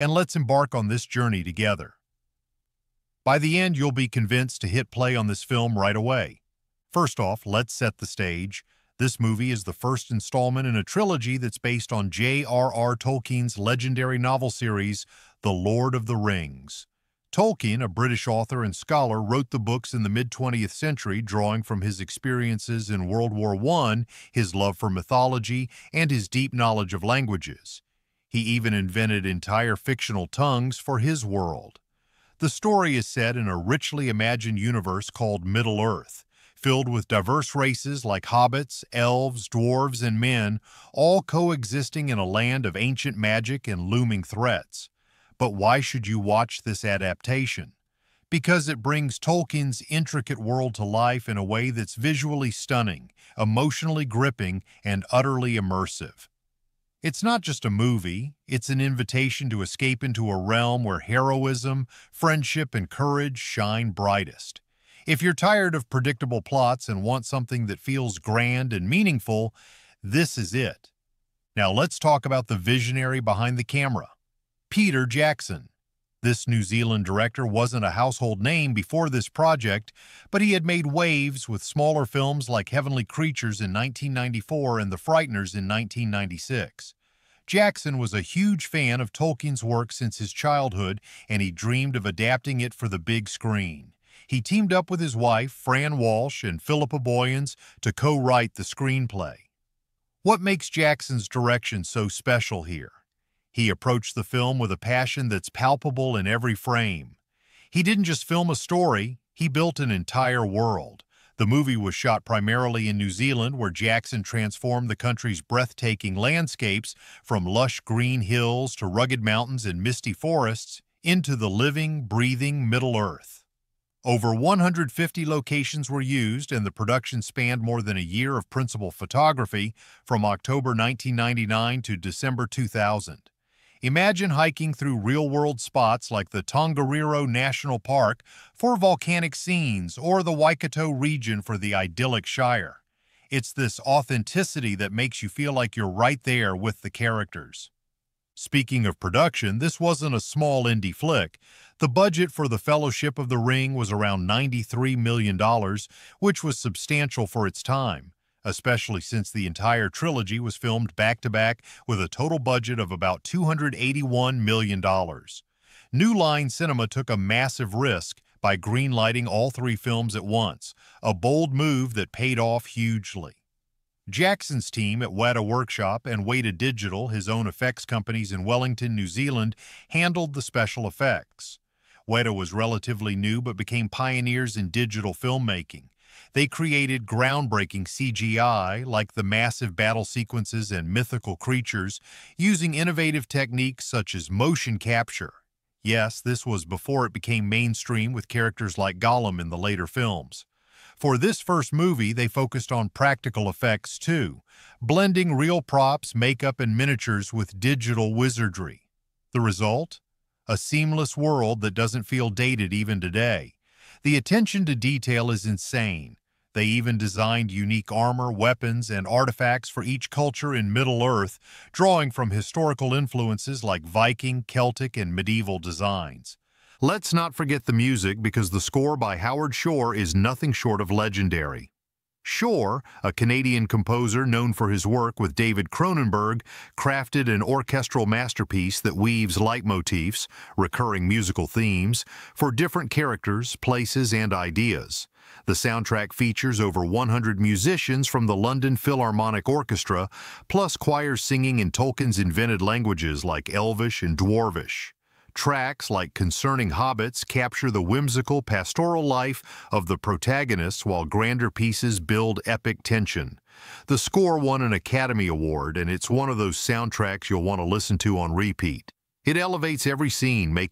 and let's embark on this journey together. By the end, you'll be convinced to hit play on this film right away. First off, let's set the stage. This movie is the first installment in a trilogy that's based on J.R.R. Tolkien's legendary novel series, The Lord of the Rings. Tolkien, a British author and scholar, wrote the books in the mid-20th century, drawing from his experiences in World War I, his love for mythology, and his deep knowledge of languages. He even invented entire fictional tongues for his world. The story is set in a richly imagined universe called Middle-earth, filled with diverse races like hobbits, elves, dwarves, and men, all coexisting in a land of ancient magic and looming threats. But why should you watch this adaptation? Because it brings Tolkien's intricate world to life in a way that's visually stunning, emotionally gripping, and utterly immersive. It's not just a movie, it's an invitation to escape into a realm where heroism, friendship, and courage shine brightest. If you're tired of predictable plots and want something that feels grand and meaningful, this is it. Now let's talk about the visionary behind the camera, Peter Jackson. This New Zealand director wasn't a household name before this project, but he had made waves with smaller films like Heavenly Creatures in 1994 and The Frighteners in 1996. Jackson was a huge fan of Tolkien's work since his childhood, and he dreamed of adapting it for the big screen. He teamed up with his wife, Fran Walsh, and Philippa Boyens to co-write the screenplay. What makes Jackson's direction so special here? He approached the film with a passion that's palpable in every frame. He didn't just film a story, he built an entire world. The movie was shot primarily in New Zealand, where Jackson transformed the country's breathtaking landscapes from lush green hills to rugged mountains and misty forests into the living, breathing Middle-earth. Over 150 locations were used, and the production spanned more than a year of principal photography from October 1999 to December 2000. Imagine hiking through real-world spots like the Tongariro National Park for volcanic scenes or the Waikato region for the idyllic Shire. It's this authenticity that makes you feel like you're right there with the characters. Speaking of production, this wasn't a small indie flick. The budget for The Fellowship of the Ring was around $93 million, which was substantial for its time, especially since the entire trilogy was filmed back-to-back with a total budget of about $281 million. New Line Cinema took a massive risk by greenlighting all three films at once, a bold move that paid off hugely. Jackson's team at Weta Workshop and Weta Digital, his own effects companies in Wellington, New Zealand, handled the special effects. Weta was relatively new but became pioneers in digital filmmaking. They created groundbreaking CGI, like the massive battle sequences and mythical creatures, using innovative techniques such as motion capture. Yes, this was before it became mainstream with characters like Gollum in the later films. For this first movie, they focused on practical effects too, blending real props, makeup, and miniatures with digital wizardry. The result? A seamless world that doesn't feel dated even today. The attention to detail is insane. They even designed unique armor, weapons, and artifacts for each culture in Middle-earth, drawing from historical influences like Viking, Celtic, and medieval designs. Let's not forget the music, because the score by Howard Shore is nothing short of legendary. Shore, a Canadian composer known for his work with David Cronenberg, crafted an orchestral masterpiece that weaves leitmotifs, recurring musical themes, for different characters, places, and ideas. The soundtrack features over 100 musicians from the London Philharmonic Orchestra, plus choirs singing in Tolkien's invented languages like Elvish and Dwarvish. Tracks like Concerning Hobbits capture the whimsical pastoral life of the protagonists, while grander pieces build epic tension. The score won an Academy Award, and it's one of those soundtracks you'll want to listen to on repeat. It elevates every scene, making